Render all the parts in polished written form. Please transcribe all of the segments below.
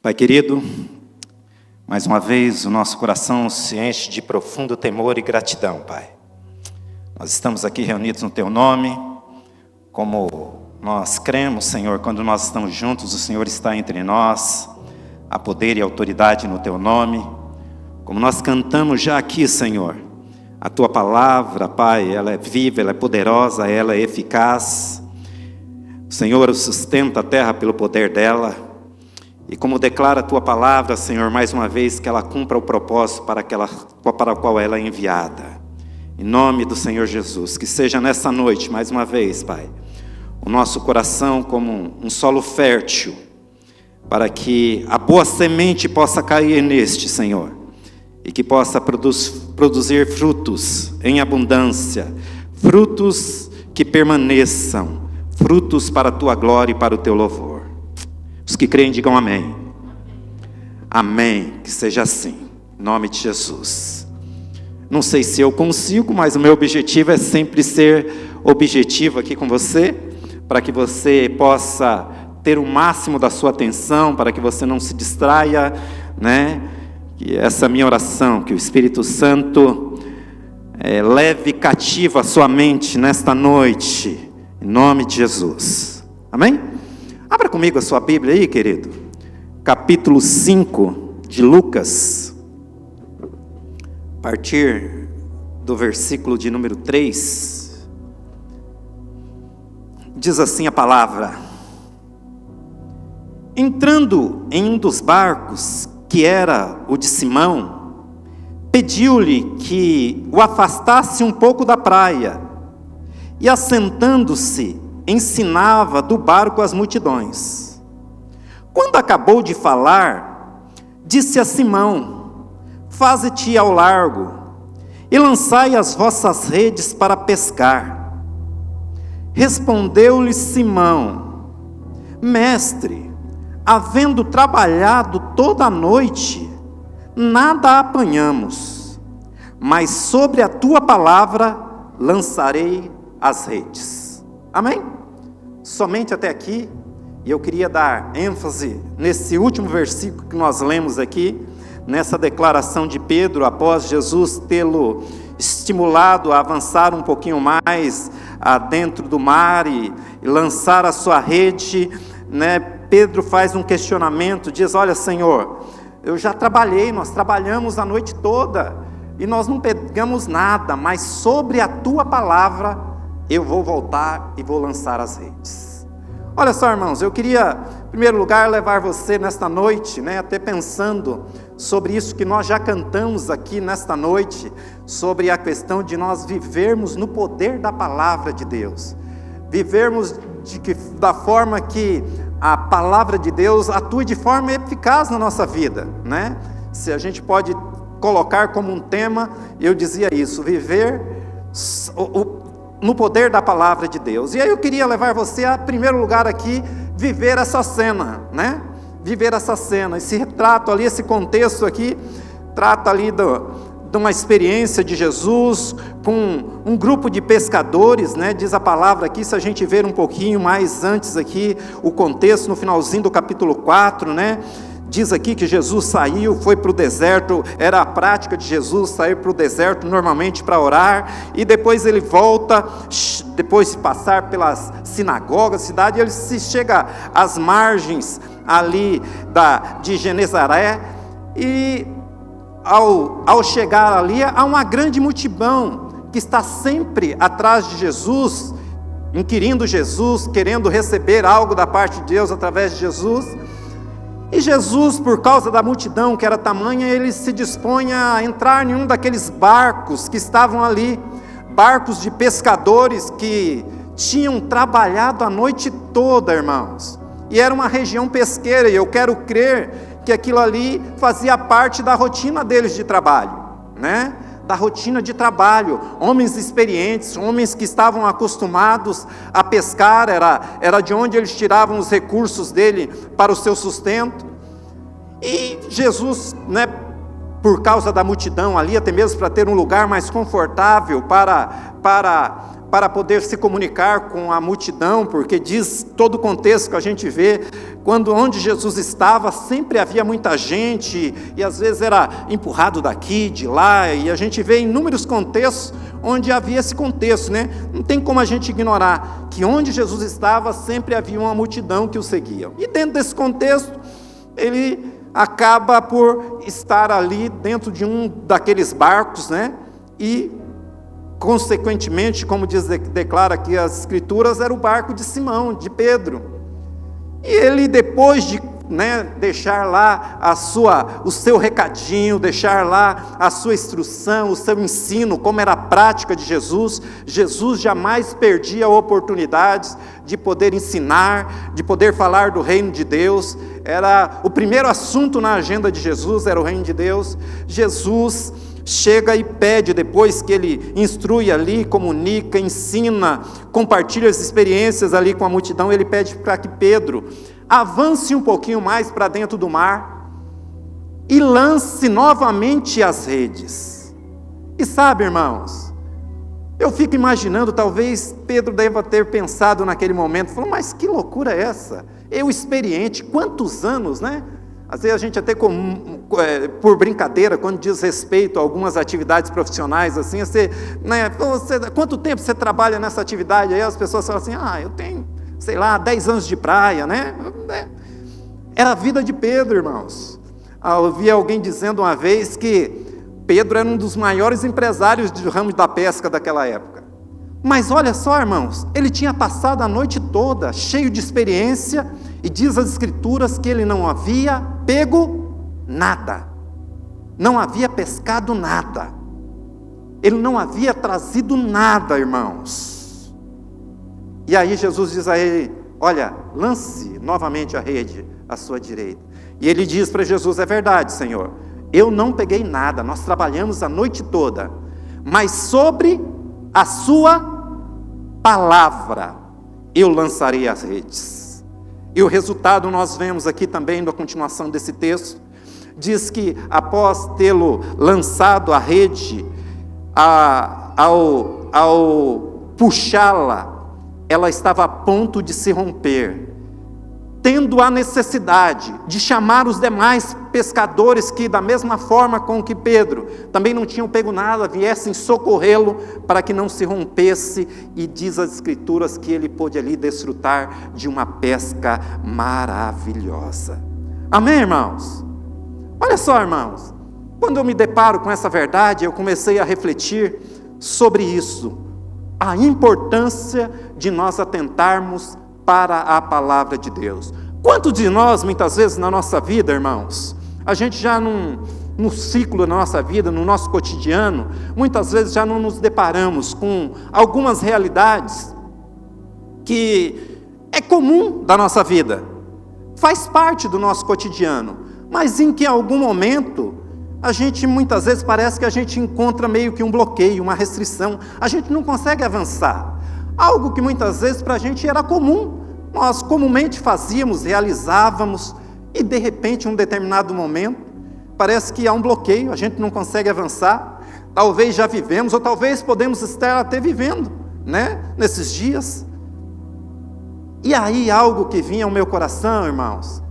Pai querido, mais uma vez o nosso coração se enche de profundo temor e gratidão, Pai. Nós estamos aqui reunidos no Teu nome, como nós cremos, Senhor, quando nós estamos juntos, o Senhor está entre nós, há poder e autoridade no Teu nome. Como nós cantamos já aqui, Senhor, a Tua palavra, Pai, ela é viva, ela é poderosa, ela é eficaz. O Senhor sustenta a terra pelo poder dela. E como declara a Tua palavra, Senhor, mais uma vez, que ela cumpra o propósito para o qual ela é enviada. Em nome do Senhor Jesus, que seja nessa noite, mais uma vez, Pai, o nosso coração como um solo fértil, para que a boa semente possa cair neste, Senhor, e que possa produzir frutos em abundância, frutos que permaneçam, frutos para a Tua glória e para o Teu louvor. Os que creem, digam amém. Amém, que seja assim, em nome de Jesus. Não sei se eu consigo, mas o meu objetivo é sempre ser objetivo aqui com você, para que você possa ter o máximo da sua atenção, para que você não se distraia, né? E essa é a minha oração, que o Espírito Santo leve cativo a sua mente nesta noite, em nome de Jesus. Amém? Abra comigo a sua Bíblia aí, querido. Capítulo 5 de Lucas. A partir do versículo de número 3. Diz assim a palavra: entrando em um dos barcos, que era o de Simão, pediu-lhe que o afastasse um pouco da praia, e assentando-se, ensinava do barco as multidões. Quando acabou de falar, disse a Simão: faze-te ao largo, e lançai as vossas redes para pescar. Respondeu-lhe Simão: mestre, havendo trabalhado toda a noite, nada apanhamos, mas sobre a tua palavra lançarei as redes. Amém? Somente até aqui, e eu queria dar ênfase nesse último versículo que nós lemos aqui, nessa declaração de Pedro, após Jesus tê-lo estimulado a avançar um pouquinho mais dentro do mar e lançar a sua rede, né? Pedro faz um questionamento, diz: olha, Senhor, eu já trabalhei, nós trabalhamos a noite toda, e nós não pegamos nada, mas sobre a tua palavra eu vou voltar e vou lançar as redes. Olha só, irmãos, eu queria, em primeiro lugar, levar você nesta noite, né, até pensando sobre isso que nós já cantamos aqui nesta noite, sobre a questão de nós vivermos no poder da palavra de Deus, vivermos da forma que a palavra de Deus atue de forma eficaz na nossa vida, né? Se a gente pode colocar como um tema, eu dizia isso, viver no poder da palavra de Deus. E aí eu queria levar você a, em primeiro lugar aqui, viver essa cena, né? Viver essa cena, esse retrato ali, esse contexto aqui, trata ali de uma experiência de Jesus com um grupo de pescadores, né? Diz a palavra aqui, se a gente ver um pouquinho mais antes aqui, o contexto no finalzinho do capítulo 4, né? Diz aqui que Jesus saiu, foi para o deserto, era a prática de Jesus sair para o deserto normalmente para orar, e depois ele volta, depois de passar pelas sinagogas, cidade, ele se chega às margens ali de Genezaré, e ao chegar ali, há uma grande multidão que está sempre atrás de Jesus, inquirindo Jesus, querendo receber algo da parte de Deus através de Jesus. E Jesus, por causa da multidão que era tamanha, ele se dispõe a entrar em um daqueles barcos que estavam ali, barcos de pescadores que tinham trabalhado a noite toda, irmãos, e era uma região pesqueira, e eu quero crer que aquilo ali fazia parte da rotina deles de trabalho, né? Da rotina de trabalho, homens experientes, homens que estavam acostumados a pescar, era de onde eles tiravam os recursos dele para o seu sustento. E Jesus, né, por causa da multidão ali, até mesmo para ter um lugar mais confortável para para poder se comunicar com a multidão, porque diz todo o contexto que a gente vê, onde Jesus estava, sempre havia muita gente, e às vezes era empurrado daqui, de lá, e a gente vê inúmeros contextos onde havia esse contexto, né? Não tem como a gente ignorar que onde Jesus estava, sempre havia uma multidão que o seguia. E dentro desse contexto, ele acaba por estar ali dentro de um daqueles barcos, né? E consequentemente, como declara aqui as Escrituras, era o barco de Simão, de Pedro. E ele, depois de deixar lá o seu recadinho, deixar lá a sua instrução, o seu ensino, como era a prática de Jesus, Jesus jamais perdia oportunidades de poder ensinar, de poder falar do reino de Deus. Era o primeiro assunto na agenda de Jesus, era o reino de Deus. Jesus chega e pede, depois que ele instrui ali, comunica, ensina, compartilha as experiências ali com a multidão, ele pede para que Pedro avance um pouquinho mais para dentro do mar e lance novamente as redes. E sabe, irmãos, eu fico imaginando, talvez Pedro deva ter pensado naquele momento, falou, mas que loucura é essa? Eu experiente, quantos anos, né? Às vezes a gente até, por brincadeira, quando diz respeito a algumas atividades profissionais, assim, quanto tempo você trabalha nessa atividade? Aí as pessoas falam assim, eu tenho, 10 anos de praia, né? Era a vida de Pedro, irmãos. Eu ouvi alguém dizendo uma vez que Pedro era um dos maiores empresários do ramo da pesca daquela época. Mas olha só, irmãos, ele tinha passado a noite toda cheio de experiência, e diz as Escrituras que ele não havia pego nada, não havia pescado nada, ele não havia trazido nada, irmãos. E aí Jesus diz a ele, olha, lance novamente a rede à sua direita. E ele diz para Jesus, é verdade, Senhor, eu não peguei nada, nós trabalhamos a noite toda, mas sobre a sua palavra eu lançarei as redes. E o resultado nós vemos aqui também na continuação desse texto, diz que após tê-lo lançado a rede, ao puxá-la, ela estava a ponto de se romper, tendo a necessidade de chamar os demais pescadores que, da mesma forma com que Pedro também não tinham pego nada, viessem socorrê-lo para que não se rompesse, e diz as Escrituras que ele pôde ali desfrutar de uma pesca maravilhosa. Amém, irmãos? Olha só, irmãos, quando eu me deparo com essa verdade, eu comecei a refletir sobre isso, a importância de nós atentarmos para a palavra de Deus. Quantos de nós, muitas vezes na nossa vida, irmãos, a gente já no ciclo da nossa vida, no nosso cotidiano, muitas vezes já não nos deparamos com algumas realidades que é comum da nossa vida, faz parte do nosso cotidiano, mas em que em algum momento a gente muitas vezes parece que a gente encontra meio que um bloqueio, uma restrição, a gente não consegue avançar. Algo que muitas vezes para a gente era comum, nós comumente fazíamos, realizávamos, e de repente, em um determinado momento, parece que há um bloqueio, a gente não consegue avançar. Talvez já vivemos, ou talvez podemos estar até vivendo, nesses dias. E aí algo que vinha ao meu coração, irmãos,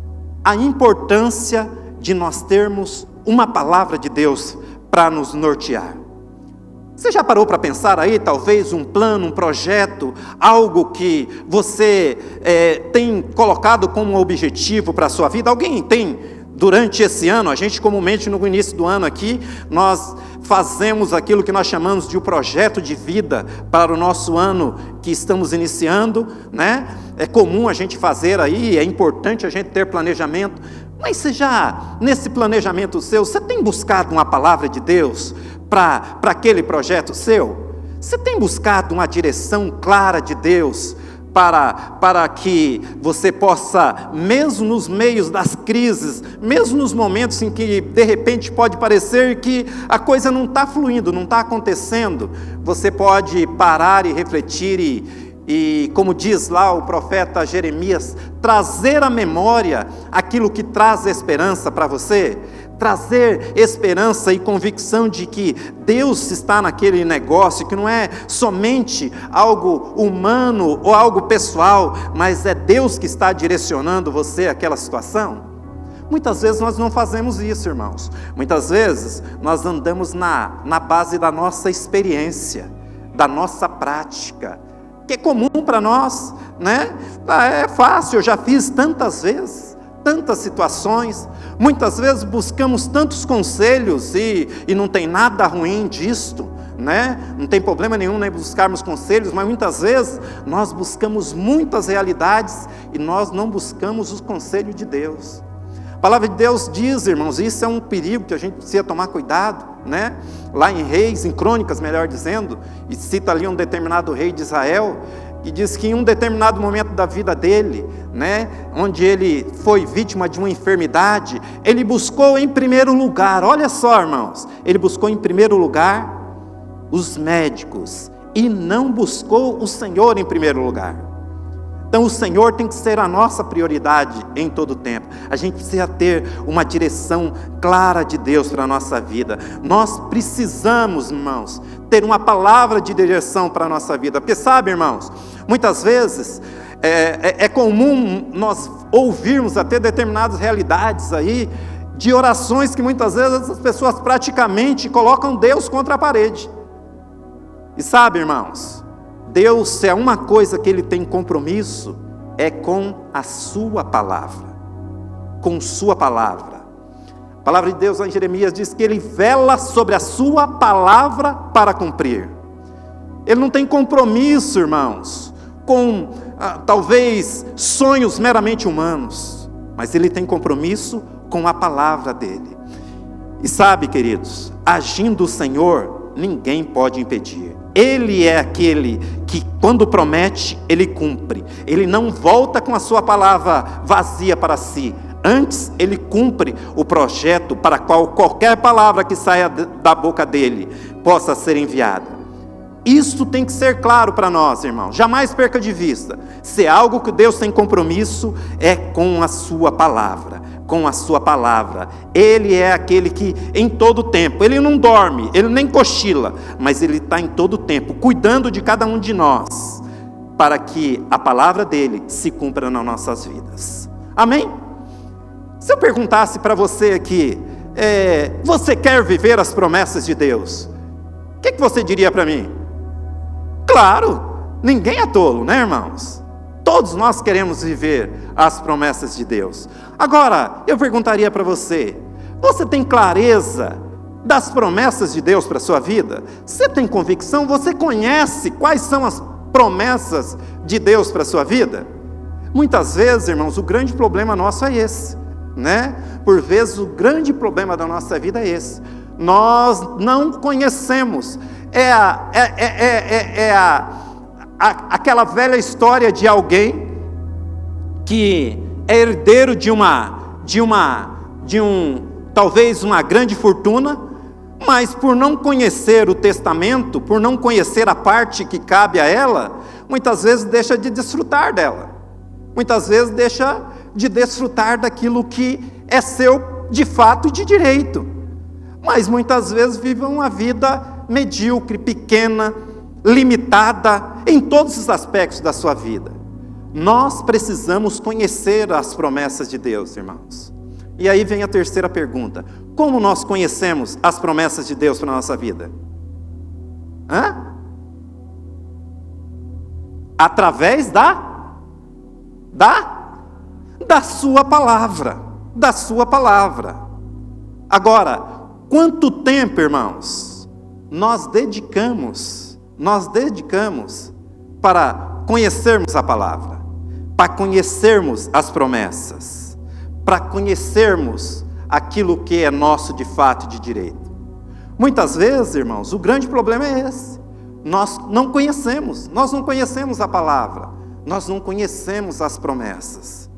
a importância de nós termos uma palavra de Deus para nos nortear. Você já parou para pensar aí, talvez, um plano, um projeto, algo que você tem colocado como objetivo para a sua vida? Alguém tem, durante esse ano, a gente comumente no início do ano aqui, nós fazemos aquilo que nós chamamos de um projeto de vida para o nosso ano que estamos iniciando, É comum a gente fazer aí, é importante a gente ter planejamento, mas você já, nesse planejamento seu, você tem buscado uma palavra de Deus para aquele projeto seu? Você tem buscado uma direção clara de Deus para que você possa, mesmo nos meios das crises, mesmo nos momentos em que de repente pode parecer que a coisa não está fluindo, não está acontecendo, você pode parar e refletir e e, como diz lá o profeta Jeremias, trazer à memória aquilo que traz esperança para você, trazer esperança e convicção de que Deus está naquele negócio, que não é somente algo humano ou algo pessoal, mas é Deus que está direcionando você àquela situação. Muitas vezes nós não fazemos isso, irmãos. Muitas vezes nós andamos na base da nossa experiência, da nossa prática, que é comum para nós, né? É fácil, eu já fiz tantas vezes, tantas situações. Muitas vezes buscamos tantos conselhos e não tem nada ruim disto, né? Não tem problema nenhum em buscarmos conselhos, mas muitas vezes nós buscamos muitas realidades e nós não buscamos o conselho de Deus. A palavra de Deus diz, irmãos, isso é um perigo que a gente precisa tomar cuidado, né? Lá em Reis, em Crônicas, melhor dizendo, e cita ali um determinado rei de Israel, que diz que em um determinado momento da vida dele, né, onde ele foi vítima de uma enfermidade, ele buscou em primeiro lugar, olha só, irmãos, ele buscou em primeiro lugar os médicos, e não buscou o Senhor em primeiro lugar. Então o Senhor tem que ser a nossa prioridade em todo o tempo. A gente precisa ter uma direção clara de Deus para a nossa vida. Nós precisamos, irmãos, ter uma palavra de direção para a nossa vida. Porque sabe, irmãos, muitas vezes é comum nós ouvirmos até determinadas realidades aí, de orações que muitas vezes as pessoas praticamente colocam Deus contra a parede. E sabe, irmãos, Deus, se é uma coisa que Ele tem compromisso, é com a sua palavra, com sua palavra. A palavra de Deus lá em Jeremias diz que Ele vela sobre a sua palavra para cumprir. Ele não tem compromisso, irmãos, com talvez sonhos meramente humanos, mas Ele tem compromisso com a palavra dEle. E sabe, queridos, agindo o Senhor, ninguém pode impedir. Ele é aquele que, quando promete, Ele cumpre. Ele não volta com a sua palavra vazia para si. Antes, Ele cumpre o projeto para qual qualquer palavra que saia da boca dEle possa ser enviada. Isso tem que ser claro para nós, irmãos. Jamais perca de vista. Se é algo que Deus tem compromisso, é com a sua palavra. Com a sua palavra. Ele é aquele que em todo tempo, Ele não dorme, Ele nem cochila, mas Ele está em todo tempo, cuidando de cada um de nós, para que a palavra dEle se cumpra nas nossas vidas. Amém? Se eu perguntasse para você aqui, você quer viver as promessas de Deus? O que você diria para mim? Claro, ninguém é tolo, né, irmãos? Todos nós queremos viver as promessas de Deus. Agora, eu perguntaria para você, você tem clareza das promessas de Deus para a sua vida? Você tem convicção? Você conhece quais são as promessas de Deus para a sua vida? Muitas vezes, irmãos, o grande problema nosso é esse, né? Por vezes o grande problema da nossa vida é esse. Nós não conhecemos. Aquela velha história de alguém que é herdeiro talvez uma grande fortuna, mas por não conhecer o testamento, por não conhecer a parte que cabe a ela, muitas vezes deixa de desfrutar dela. Muitas vezes deixa de desfrutar daquilo que é seu de fato e de direito. Mas muitas vezes vive uma vida medíocre, pequena, limitada em todos os aspectos da sua vida. Nós precisamos conhecer as promessas de Deus, irmãos. E aí vem a terceira pergunta: como nós conhecemos as promessas de Deus para a nossa vida? Através da sua palavra, da sua palavra. Agora, quanto tempo, irmãos, nós dedicamos para conhecermos a palavra, para conhecermos as promessas, para conhecermos aquilo que é nosso de fato e de direito? Muitas vezes, irmãos, o grande problema é esse. Nós não conhecemos a palavra, nós não conhecemos as promessas.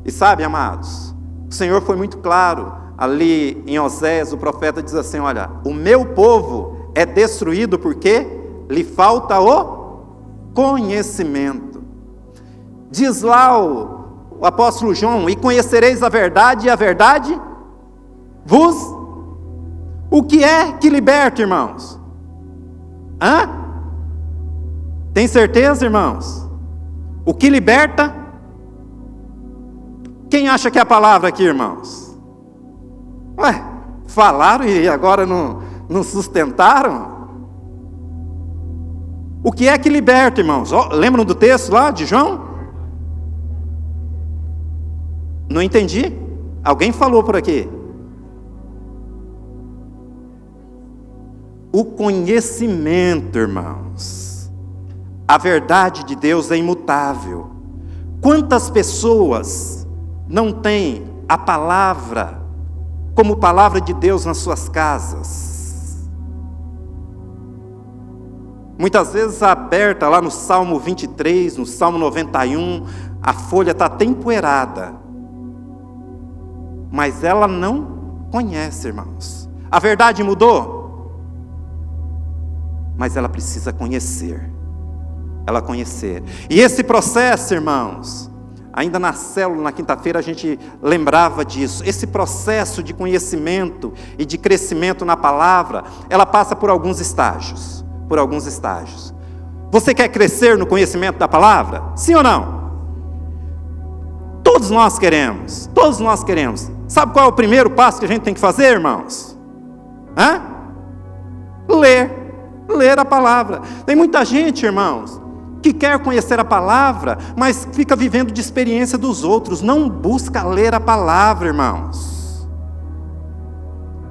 E sabe, amados, o Senhor foi muito claro ali em Oséias. O profeta diz assim: olha, o meu povo é destruído porque lhe falta o conhecimento. Diz lá o apóstolo João: e conhecereis a verdade, e a verdade vos... O que é que liberta, irmãos? Tem certeza, irmãos? O que liberta? Quem acha que é a palavra aqui, irmãos? Falaram e agora não sustentaram? O que é que liberta, irmãos? Lembram do texto lá de João? Não entendi. Alguém falou por aqui. O conhecimento, irmãos. A verdade de Deus é imutável. Quantas pessoas não têm a palavra como palavra de Deus nas suas casas? Muitas vezes aberta lá no Salmo 23, no Salmo 91, a folha está até empoeirada, mas ela não conhece, irmãos. A verdade mudou, mas ela precisa conhecer. Ela conhecer. E esse processo, irmãos, ainda na célula, na quinta-feira, a gente lembrava disso. Esse processo de conhecimento e de crescimento na palavra, ela passa por alguns estágios. Por alguns estágios. Você quer crescer no conhecimento da palavra? Sim ou não? Todos nós queremos. Todos nós queremos. Sabe qual é o primeiro passo que a gente tem que fazer, irmãos? Ler a palavra. Tem muita gente, irmãos, que quer conhecer a palavra, mas fica vivendo de experiência dos outros, não busca ler a palavra, irmãos.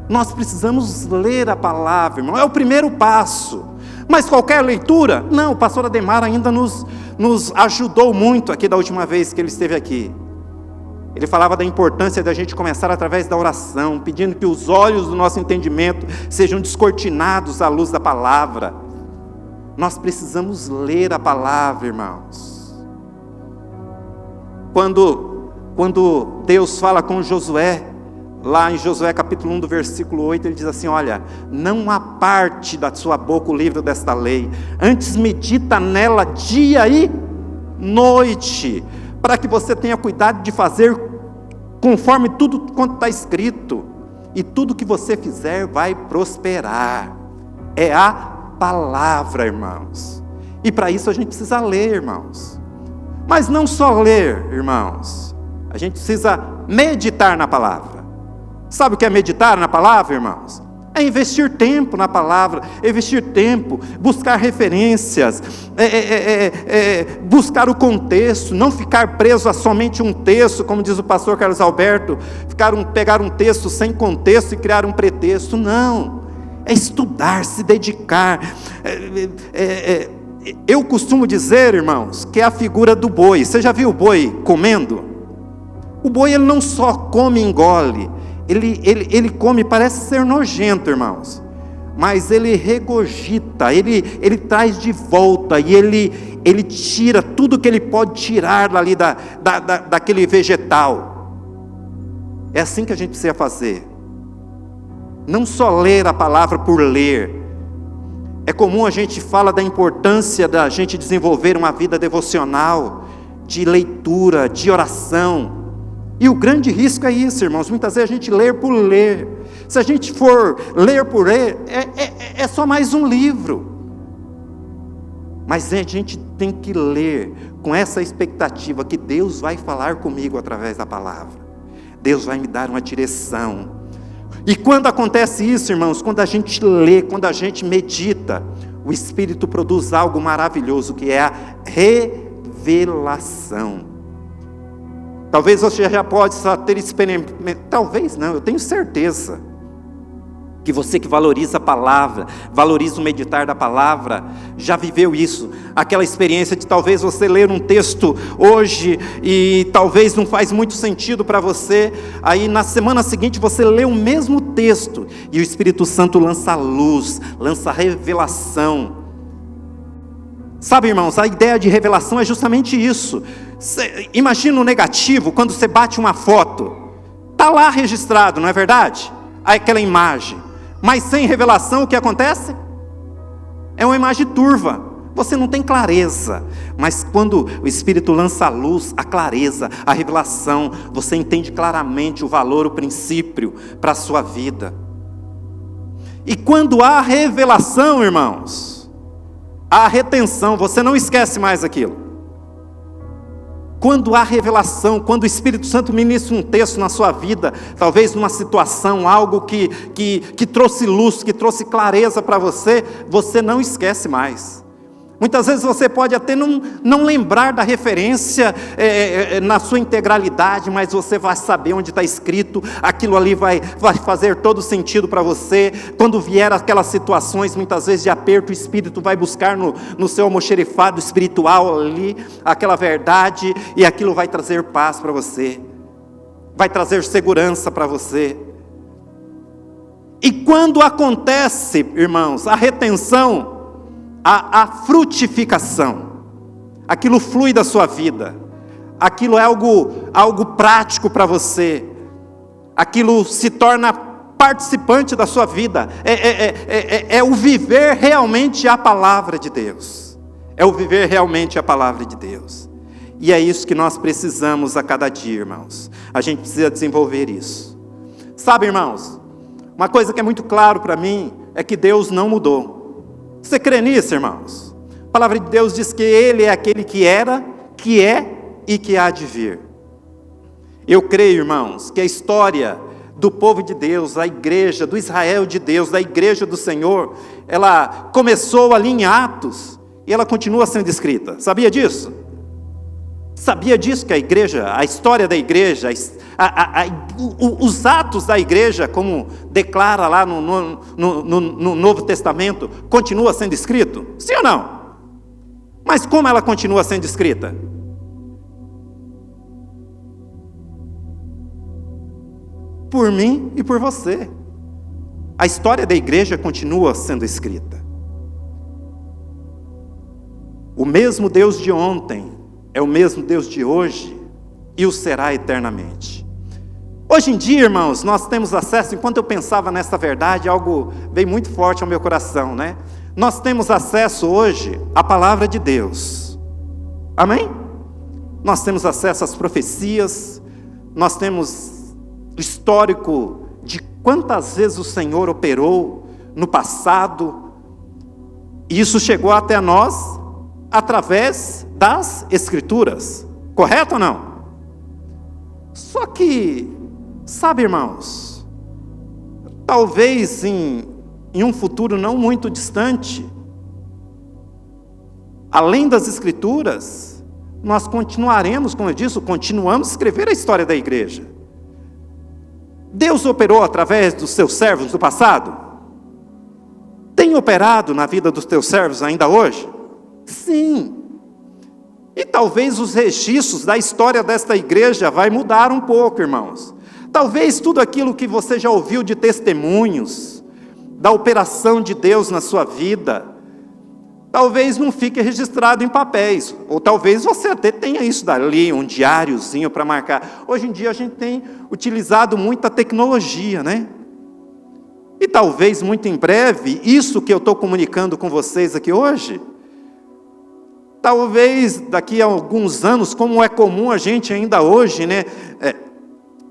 Nós precisamos ler a palavra, irmão, é o primeiro passo. Mas qualquer leitura? Não, o pastor Ademar ainda nos ajudou muito aqui da última vez que ele esteve aqui. Ele falava da importância da gente começar através da oração, pedindo que os olhos do nosso entendimento sejam descortinados à luz da palavra. Nós precisamos ler a palavra, irmãos. Quando Deus fala com Josué, lá em Josué capítulo 1, do versículo 8, ele diz assim: olha, não aparte da sua boca o livro desta lei, antes medita nela dia e noite, para que você tenha cuidado de fazer conforme tudo quanto está escrito, e tudo que você fizer vai prosperar. É a palavra, irmãos. E para isso a gente precisa ler, irmãos. Mas não só ler, irmãos. A gente precisa meditar na palavra. Sabe o que é meditar na palavra, irmãos? É investir tempo na palavra, investir tempo, buscar referências, buscar o contexto, não ficar preso a somente um texto, como diz o pastor Carlos Alberto, pegar um texto sem contexto e criar um pretexto. Não, é estudar, se dedicar. Eu costumo dizer, irmãos, que é a figura do boi. Você já viu o boi comendo? O boi, ele não só come e engole, ele come, parece ser nojento, irmãos, mas ele regurgita, ele traz de volta, e ele tira tudo que ele pode tirar ali daquele vegetal. É assim que a gente precisa fazer. Não só ler a palavra por ler. É comum a gente fala da importância da gente desenvolver uma vida devocional, de leitura, de oração. E o grande risco é isso, irmãos. Muitas vezes a gente lê por ler. Se a gente for ler por ler, é só mais um livro. Mas a gente tem que ler com essa expectativa que Deus vai falar comigo através da palavra. Deus vai me dar uma direção. E quando acontece isso, irmãos, quando a gente lê, quando a gente medita, o Espírito produz algo maravilhoso, que é a revelação. Talvez você já possa ter experimentado, talvez não, eu tenho certeza, que você que valoriza a palavra, valoriza o meditar da palavra, já viveu isso, aquela experiência de talvez você ler um texto hoje, e talvez não faz muito sentido para você, aí na semana seguinte você lê o mesmo texto, e o Espírito Santo lança luz, lança revelação. Sabe, irmãos, a ideia de revelação é justamente isso. Imagina o negativo, quando você bate uma foto, está lá registrado, não é verdade? Aquela imagem, mas sem revelação o que acontece? É uma imagem turva, você não tem clareza, mas quando o Espírito lança a luz, a clareza, a revelação, você entende claramente o valor, o princípio para a sua vida. E quando há revelação, irmãos, há retenção, você não esquece mais aquilo. Quando há revelação, quando o Espírito Santo ministra um texto na sua vida, talvez numa situação, algo que trouxe luz, que trouxe clareza para você, você não esquece mais. Muitas vezes você pode até não lembrar da referência na sua integralidade, mas você vai saber onde está escrito, aquilo ali vai fazer todo sentido para você. Quando vier aquelas situações, muitas vezes de aperto, o Espírito vai buscar no seu almoxerifado espiritual ali, aquela verdade, e aquilo vai trazer paz para você, vai trazer segurança para você. E quando acontece, irmãos, a retenção, a frutificação, aquilo flui da sua vida, aquilo é algo prático para você, aquilo se torna participante da sua vida, é o viver realmente a palavra de Deus, é o viver realmente a palavra de Deus, e é isso que nós precisamos a cada dia, irmãos, a gente precisa desenvolver isso. Sabe, irmãos, uma coisa que é muito claro para mim, é que Deus não mudou. Você crê nisso, irmãos? A palavra de Deus diz que Ele é aquele que era, que é e que há de vir. Eu creio, irmãos, que a história do povo de Deus, da igreja, do Israel de Deus, da igreja do Senhor, ela começou ali em Atos, e ela continua sendo escrita. Sabia disso? Sabia disso que a igreja, a história da igreja, os atos da igreja, como declara lá no Novo Testamento, continua sendo escrito? Sim ou não? Mas como ela continua sendo escrita? Por mim e por você. A história da igreja continua sendo escrita. O mesmo Deus de ontem é o mesmo Deus de hoje e o será eternamente. Hoje em dia, irmãos, nós temos acesso, enquanto eu pensava nessa verdade, algo veio muito forte ao meu coração, né? Nós temos acesso hoje à palavra de Deus. Amém? Nós temos acesso às profecias, nós temos histórico de quantas vezes o Senhor operou no passado, e isso chegou até nós através das Escrituras, correto ou não? Só que, sabe, irmãos, talvez em um futuro não muito distante, além das Escrituras, nós continuaremos, como eu disse, continuamos a escrever a história da igreja. Deus operou através dos seus servos no passado? Tem operado na vida dos teus servos ainda hoje? Sim. E talvez os registros da história desta igreja vai mudar um pouco, irmãos. Talvez tudo aquilo que você já ouviu de testemunhos, da operação de Deus na sua vida, talvez não fique registrado em papéis. Ou talvez você até tenha isso dali, um diáriozinho para marcar. Hoje em dia a gente tem utilizado muita tecnologia, né? E talvez muito em breve, isso que eu estou comunicando com vocês aqui hoje, talvez daqui a alguns anos, como é comum a gente ainda hoje, né?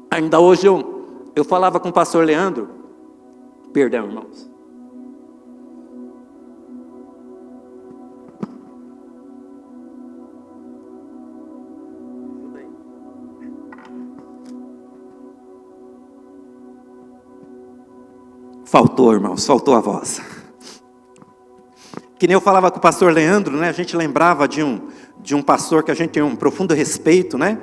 Ainda hoje eu falava com o pastor Leandro, perdão, irmãos. Faltou, irmãos, faltou a voz. Que nem eu falava com o pastor Leandro, né? A gente lembrava de um pastor que a gente tem um profundo respeito, né?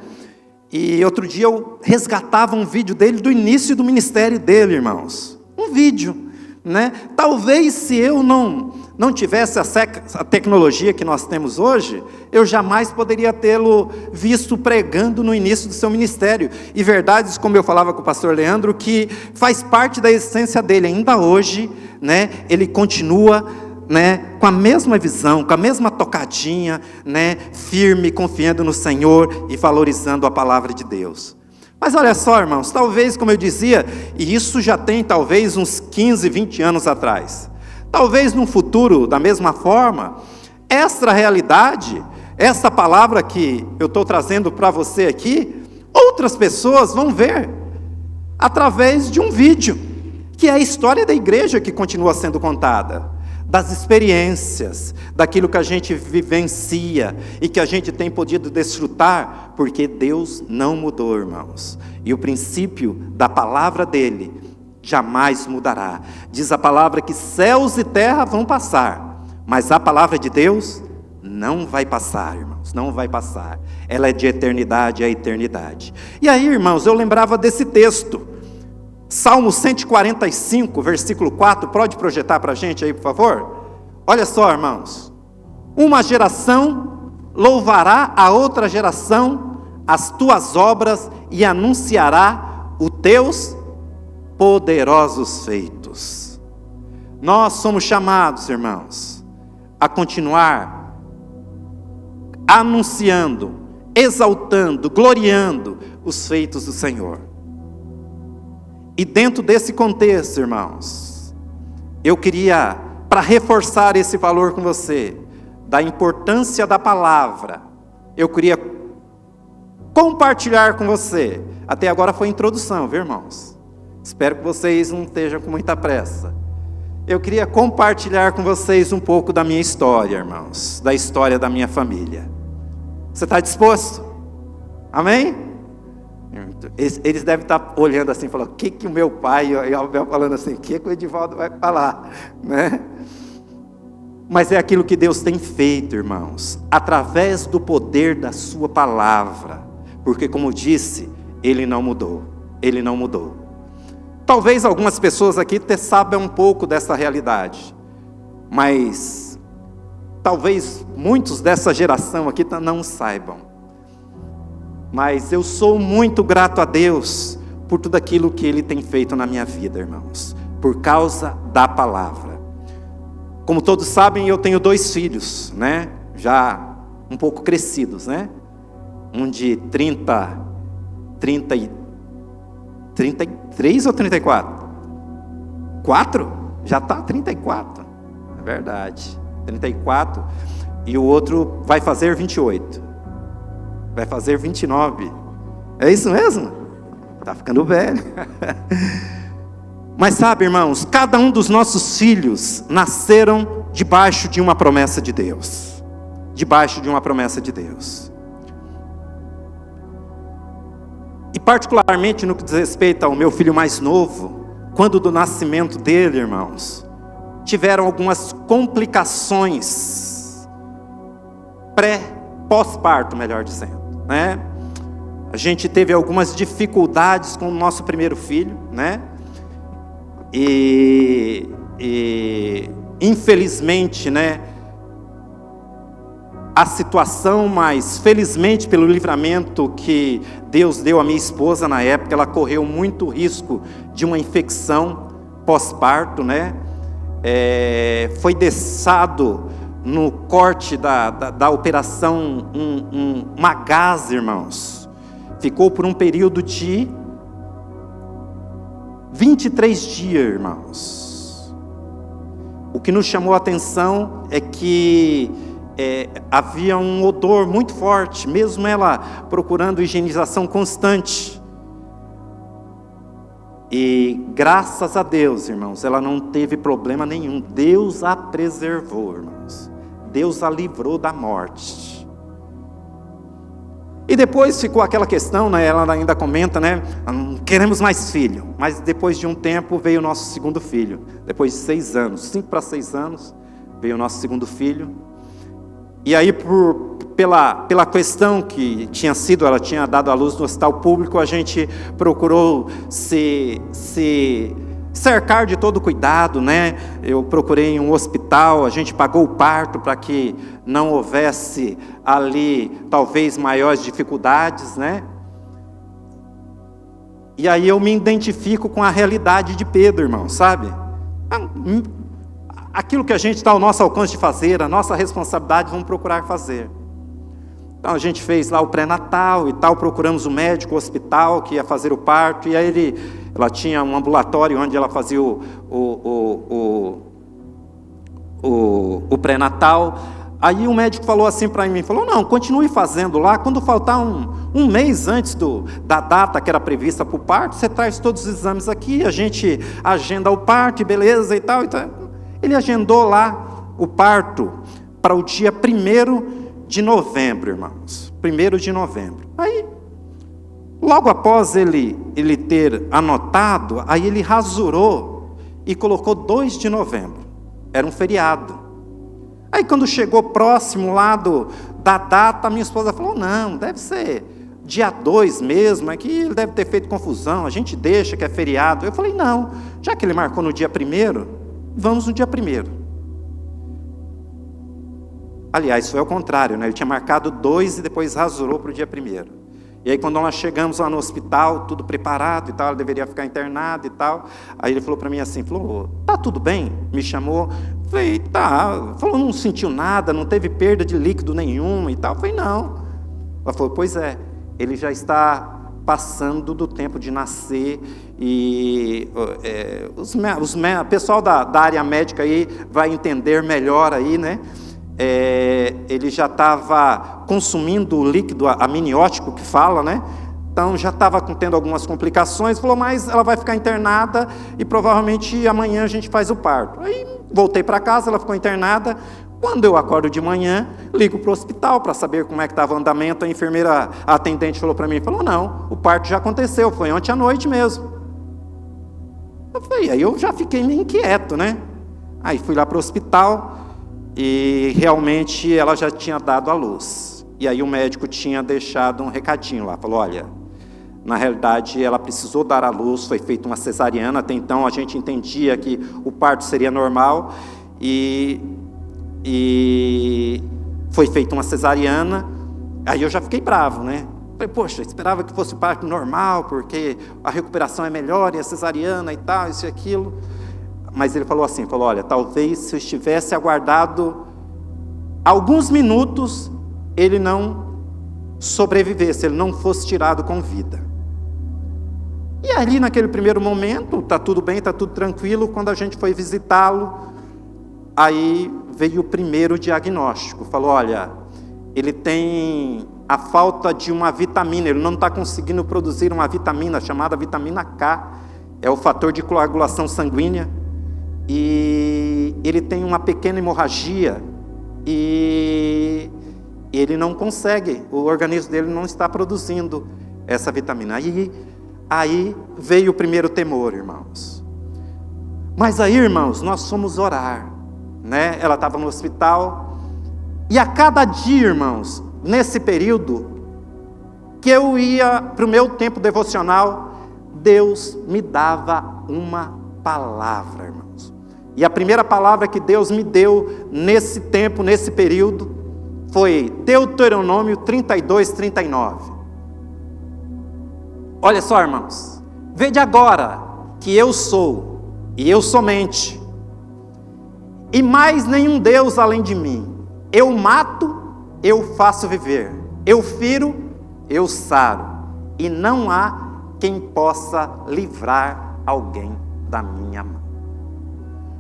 E outro dia eu resgatava um vídeo dele do início do ministério dele, irmãos. Um vídeo, né? Talvez se eu não tivesse a tecnologia que nós temos hoje, eu jamais poderia tê-lo visto pregando no início do seu ministério. E verdades, como eu falava com o pastor Leandro, que faz parte da essência dele. Ainda hoje, né? Ele continua, né, com a mesma visão, com a mesma tocadinha, né, firme, confiando no Senhor e valorizando a palavra de Deus. Mas olha só, irmãos, talvez, como eu dizia, e isso já tem talvez uns 15, 20 anos atrás, talvez num futuro, da mesma forma, essa realidade, essa palavra que eu estou trazendo para você aqui, outras pessoas vão ver através de um vídeo, que é a história da igreja que continua sendo contada, das experiências, daquilo que a gente vivencia e que a gente tem podido desfrutar, porque Deus não mudou, irmãos. E o princípio da palavra dele jamais mudará. Diz a palavra que céus e terra vão passar, mas a palavra de Deus não vai passar, irmãos, não vai passar. Ela é de eternidade a eternidade. E aí, irmãos, eu lembrava desse texto, Salmo 145, versículo 4, pode projetar para a gente aí, por favor? Olha só, irmãos, uma geração louvará a outra geração as tuas obras e anunciará os teus poderosos feitos. Nós somos chamados, irmãos, a continuar anunciando, exaltando, gloriando os feitos do Senhor. E dentro desse contexto, irmãos, eu queria, para reforçar esse valor com você, da importância da palavra, eu queria compartilhar com você. Até agora foi introdução, viu, irmãos? Espero que vocês não estejam com muita pressa. Eu queria compartilhar com vocês um pouco da minha história, irmãos, da história da minha família. Você está disposto? Amém? Eles devem estar olhando assim, falando, o que o meu pai, e o Abel falando assim, o que o Edivaldo vai falar, né? Mas é aquilo que Deus tem feito, irmãos, através do poder da sua palavra, porque como eu disse, Ele não mudou, Ele não mudou. Talvez algumas pessoas aqui até saibam um pouco dessa realidade, mas talvez muitos dessa geração aqui não saibam. Mas eu sou muito grato a Deus por tudo aquilo que Ele tem feito na minha vida, irmãos, por causa da palavra. Como todos sabem, eu tenho 2 filhos, né? Já um pouco crescidos, né? Um de 33 ou 34? 4? Já está 34, é verdade, 34, e o outro vai fazer 28. Vai fazer 29. É isso mesmo? Está ficando velho. Mas sabe, irmãos, cada um dos nossos filhos nasceram debaixo de uma promessa de Deus. Debaixo de uma promessa de Deus. E particularmente no que diz respeito ao meu filho mais novo, quando do nascimento dele, irmãos, tiveram algumas complicações pós-parto, melhor dizendo, né? A gente teve algumas dificuldades com o nosso primeiro filho, né? E infelizmente, né, a situação, mas felizmente pelo livramento que Deus deu à minha esposa na época, ela correu muito risco de uma infecção pós-parto, né? Foi deixado no corte da operação uma gase, irmãos. Ficou por um período de 23 dias, irmãos. O que nos chamou a atenção é que havia um odor muito forte, mesmo ela procurando higienização constante. E graças a Deus, irmãos, ela não teve problema nenhum. Deus a preservou, irmãos. Deus a livrou da morte. E depois ficou aquela questão, né? Ela ainda comenta, né? Não queremos mais filho. Mas depois de um tempo veio o nosso segundo filho. Depois de 6 anos, 5 para 6 anos, veio o nosso segundo filho. E aí, pela questão que tinha sido, ela tinha dado à luz no hospital público, a gente procurou se cercar de todo cuidado, né? Eu procurei um hospital, a gente pagou o parto para que não houvesse ali, talvez, maiores dificuldades, né? E aí eu me identifico com a realidade de Pedro, irmão, sabe? Aquilo que a gente está ao nosso alcance de fazer, a nossa responsabilidade, vamos procurar fazer. Então a gente fez lá o pré-natal e tal, procuramos o médico, o hospital que ia fazer o parto, e aí ela tinha um ambulatório onde ela fazia o pré-natal. Aí o médico falou assim para mim, falou, não, continue fazendo lá, quando faltar um mês antes da data que era prevista para o parto, você traz todos os exames aqui, a gente agenda o parto, beleza e tal. Ele agendou lá o parto para o dia 1º de novembro, irmãos, 1º de novembro. Aí, logo após ele ter anotado, aí ele rasurou e colocou 2 de novembro, era um feriado. Aí quando chegou próximo lá da data, a minha esposa falou, não, deve ser dia 2 mesmo, é que ele deve ter feito confusão, a gente deixa que é feriado. Eu falei, não, já que ele marcou no dia 1º, vamos no dia 1º. Aliás, foi ao contrário, né? Ele tinha marcado 2 e depois rasurou para o dia 1º. E aí quando nós chegamos lá no hospital, tudo preparado e tal, ela deveria ficar internada e tal, aí ele falou para mim assim, falou, tá tudo bem? Me chamou, falei, tá, falou, não sentiu nada, não teve perda de líquido nenhuma e tal, falei, não. Ela falou, pois é, ele já está passando do tempo de nascer e o pessoal da área médica aí vai entender melhor aí, né? Ele já estava consumindo o líquido amniótico que fala, né? Então já estava tendo algumas complicações, falou, mas ela vai ficar internada e provavelmente amanhã a gente faz o parto. Aí voltei para casa, ela ficou internada. Quando eu acordo de manhã, ligo para o hospital para saber como é que estava o andamento. A enfermeira, a atendente falou para mim, falou, não, o parto já aconteceu, foi ontem à noite mesmo. Eu falei, aí eu já fiquei meio inquieto, né? Aí fui lá para o hospital e realmente ela já tinha dado à luz. E aí o médico tinha deixado um recadinho lá, falou, olha, na realidade ela precisou dar à luz, foi feita uma cesariana, até então a gente entendia que o parto seria normal e foi feita uma cesariana. Aí eu já fiquei bravo, né? Falei, poxa, esperava que fosse parto normal, porque a recuperação é melhor e a cesariana e tal, isso e aquilo. Mas ele falou assim, falou, olha, talvez se eu estivesse aguardado alguns minutos, ele não sobrevivesse, ele não fosse tirado com vida. E ali naquele primeiro momento, está tudo bem, está tudo tranquilo. Quando a gente foi visitá-lo, aí veio o primeiro diagnóstico. Falou, olha, ele tem a falta de uma vitamina, ele não está conseguindo produzir uma vitamina chamada vitamina K, é o fator de coagulação sanguínea, e ele tem uma pequena hemorragia, e ele não consegue, o organismo dele não está produzindo essa vitamina. Aí veio o primeiro temor, irmãos. Mas aí, irmãos, nós fomos orar, né? Ela estava no hospital, e a cada dia, irmãos, nesse período, que eu ia para o meu tempo devocional, Deus me dava uma palavra, irmãos. E a primeira palavra que Deus me deu nesse tempo, nesse período, foi Deuteronômio 32, 39. Olha só, irmãos, vede agora que eu sou, e eu somente, e mais nenhum Deus além de mim. Eu mato, eu faço viver, eu firo, eu saro, e não há quem possa livrar alguém da minha mão.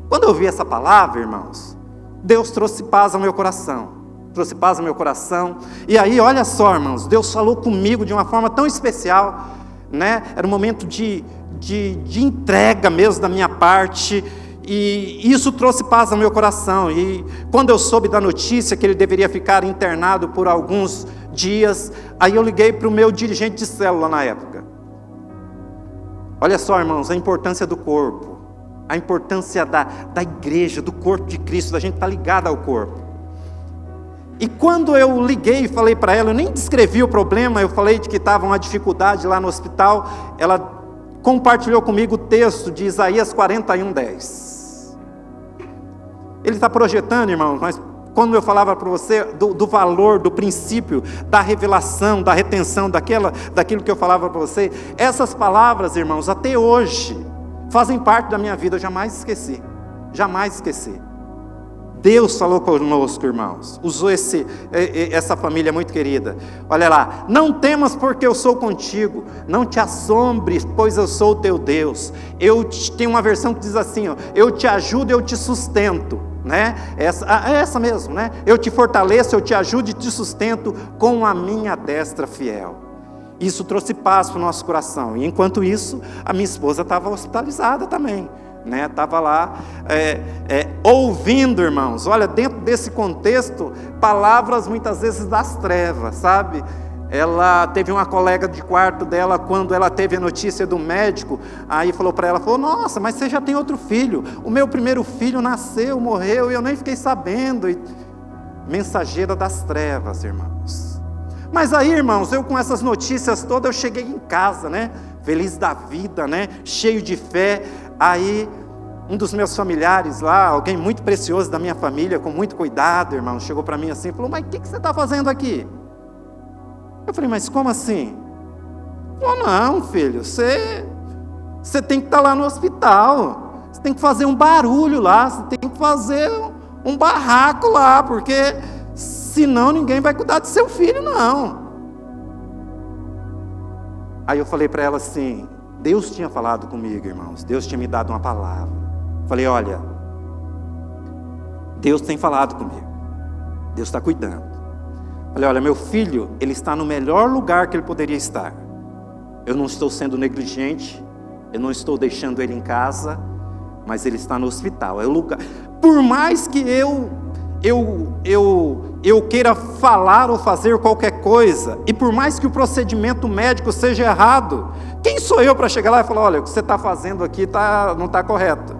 Quando eu vi essa palavra, irmãos, Deus trouxe paz ao meu coração. Trouxe paz ao meu coração. E aí, olha só, irmãos, Deus falou comigo de uma forma tão especial, né? Era um momento de entrega mesmo da minha parte. E isso trouxe paz ao meu coração. E quando eu soube da notícia que ele deveria ficar internado por alguns dias, aí eu liguei para o meu dirigente de célula na época. Olha só, irmãos, a importância do corpo. A importância da igreja, do corpo de Cristo, da gente estar ligado ao corpo. E quando eu liguei e falei para ela, eu nem descrevi o problema, eu falei de que estava uma dificuldade lá no hospital, ela compartilhou comigo o texto de Isaías 41:10. Ele está projetando, irmãos, mas quando eu falava para você do valor, do princípio, da revelação, da retenção, daquilo que eu falava para você, essas palavras, irmãos, até hoje, fazem parte da minha vida, eu jamais esqueci. Jamais esqueci. Deus falou conosco, irmãos. Usou essa família muito querida. Olha lá. Não temas porque eu sou contigo. Não te assombres, pois eu sou o teu Deus. Tem uma versão que diz assim, ó, eu te ajudo, eu te sustento. né? Essa mesmo, né? Eu te fortaleço, eu te ajudo e te sustento com a minha destra fiel. Isso trouxe paz para o nosso coração. E enquanto isso, a minha esposa estava hospitalizada também, né? Estava lá ouvindo, irmãos. Olha, dentro desse contexto, palavras muitas vezes das trevas, sabe? Ela teve uma colega de quarto dela, quando ela teve a notícia do médico, aí falou para ela, nossa, mas você já tem outro filho, o meu primeiro filho nasceu, morreu, e eu nem fiquei sabendo. Mensageira das trevas, irmãos. Mas aí, irmãos, eu com essas notícias todas, eu cheguei em casa, né, feliz da vida, né, cheio de fé. Aí, um dos meus familiares lá, alguém muito precioso da minha família, com muito cuidado, irmão, chegou para mim assim, falou, mas o que você está fazendo aqui? Eu falei, mas como assim? Falou, não, filho, você tem que estar lá no hospital, você tem que fazer um barulho lá, você tem que fazer um barraco lá, porque senão ninguém vai cuidar do seu filho, não. Aí eu falei para ela assim, Deus tinha falado comigo, irmãos, Deus tinha me dado uma palavra. Falei, olha, Deus tem falado comigo, Deus está cuidando. Falei, olha, meu filho, ele está no melhor lugar que ele poderia estar. Eu não estou sendo negligente, eu não estou deixando ele em casa, mas ele está no hospital. É o lugar. Por mais que eu queira falar ou fazer qualquer coisa, e por mais que o procedimento médico seja errado, quem sou eu para chegar lá e falar, olha, o que você está fazendo aqui não está correto?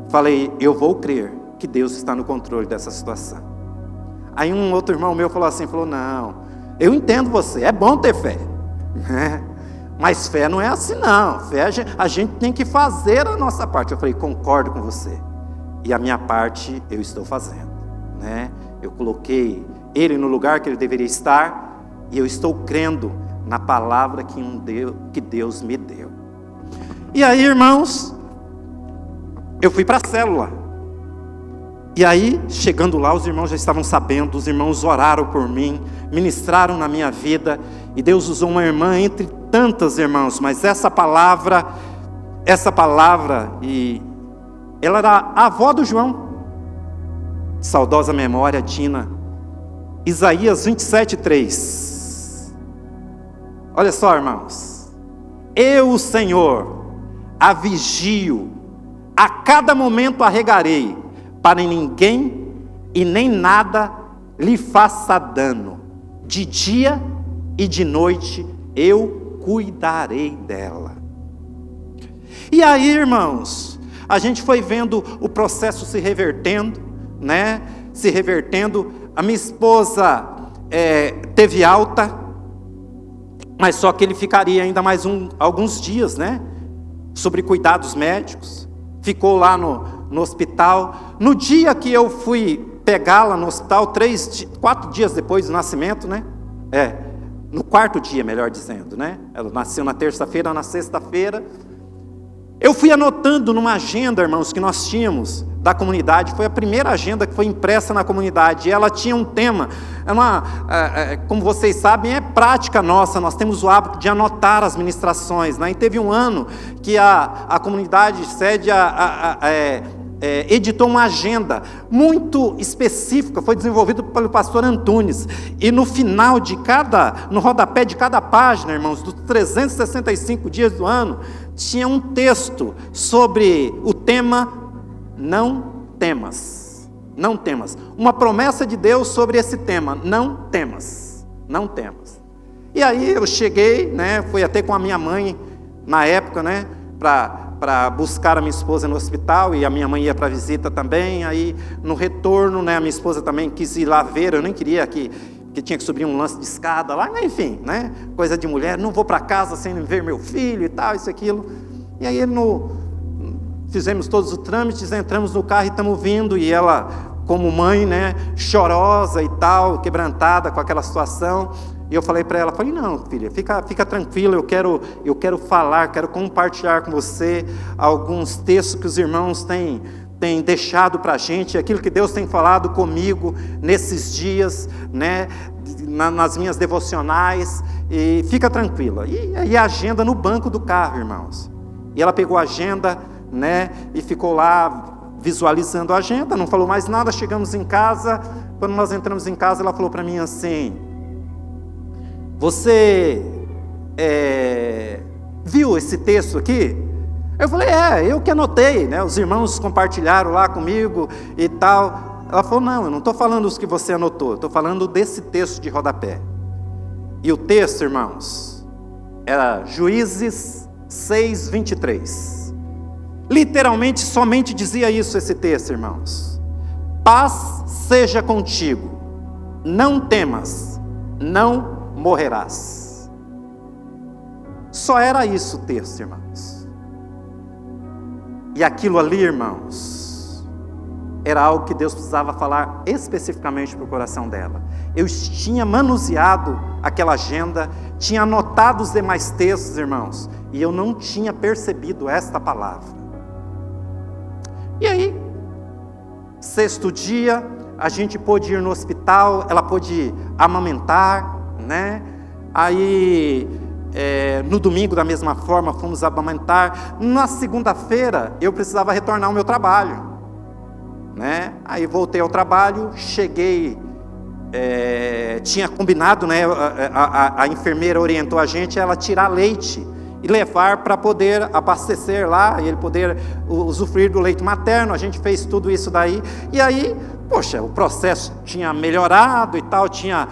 Falei, eu vou crer que Deus está no controle dessa situação. Aí um outro irmão meu falou assim, não, eu entendo você, é bom ter fé, né? Mas fé não é assim não, fé a gente tem que fazer a nossa parte. Eu falei, concordo com você, e a minha parte eu estou fazendo, né? Eu coloquei ele no lugar que ele deveria estar, e eu estou crendo na palavra que Deus me deu. E aí, irmãos, eu fui para a célula. E aí, chegando lá, os irmãos já estavam sabendo, os irmãos oraram por mim, ministraram na minha vida, e Deus usou uma irmã entre tantas, irmãos, mas essa palavra, e ela era a avó do João, saudosa memória, Dina. Isaías 27:3. Olha só, irmãos, eu, o Senhor, a vigio, a cada momento a regarei, para ninguém e nem nada lhe faça dano. De dia e de noite eu cuidarei dela. E aí, irmãos, a gente foi vendo o processo se revertendo, né? Se revertendo. A minha esposa teve alta, mas só que ele ficaria ainda mais alguns dias, né? Sobre cuidados médicos. Ficou lá no hospital. No dia que eu fui pegá-la no hospital, 4 dias depois do nascimento, né? No 4º dia, melhor dizendo, né? Ela nasceu na terça-feira, na sexta-feira. Eu fui anotando numa agenda, irmãos, que nós tínhamos da comunidade. Foi a primeira agenda que foi impressa na comunidade. E ela tinha um tema. Como vocês sabem, é prática nossa. Nós temos o hábito de anotar as ministrações, né? E teve um ano que a comunidade sede editou uma agenda muito específica, foi desenvolvida pelo pastor Antunes, e no final no rodapé de cada página, irmãos, dos 365 dias do ano, tinha um texto sobre o tema não temas, não temas, uma promessa de Deus sobre esse tema, não temas, não temas. E aí eu cheguei, né, fui até com a minha mãe, na época, né, para buscar a minha esposa no hospital, e a minha mãe ia para a visita também. Aí no retorno, né, a minha esposa também quis ir lá ver, eu nem queria que tinha que subir um lance de escada lá, enfim, né, coisa de mulher, não vou para casa sem ver meu filho e tal, isso, aquilo. E aí fizemos todos os trâmites, entramos no carro e estamos vindo, e ela, como mãe, né, chorosa e tal, quebrantada com aquela situação. E eu falei para ela, não, filha, fica tranquila, eu quero falar, quero compartilhar com você alguns textos que os irmãos têm deixado para a gente, aquilo que Deus tem falado comigo nesses dias, né, nas minhas devocionais, e fica tranquila. E a agenda no banco do carro, irmãos. E ela pegou a agenda, né, e ficou lá visualizando a agenda, não falou mais nada, chegamos em casa. Quando nós entramos em casa, ela falou para mim assim: você viu esse texto aqui? Eu falei: eu que anotei, né? Os irmãos compartilharam lá comigo e tal. Ela falou: não, eu não estou falando os que você anotou, estou falando desse texto de rodapé. E o texto, irmãos, era Juízes 6, 23. Literalmente, somente dizia isso esse texto, irmãos: paz seja contigo, não temas, não morrerás. Só era isso o texto, irmãos. E aquilo ali, irmãos, era algo que Deus precisava falar especificamente para o coração dela. Eu tinha manuseado aquela agenda, tinha anotado os demais textos, irmãos, e eu não tinha percebido esta palavra. E aí, sexto dia, a gente pôde ir no hospital, ela pôde amamentar, né? Aí, no domingo, da mesma forma, fomos amamentar. Na segunda-feira, eu precisava retornar ao meu trabalho, né? Aí voltei ao trabalho, cheguei, tinha combinado, né? A enfermeira orientou a gente a ela tirar leite e levar para poder abastecer lá, e ele poder usufruir do leite materno. A gente fez tudo isso daí, e aí, poxa, o processo tinha melhorado e tal, tinha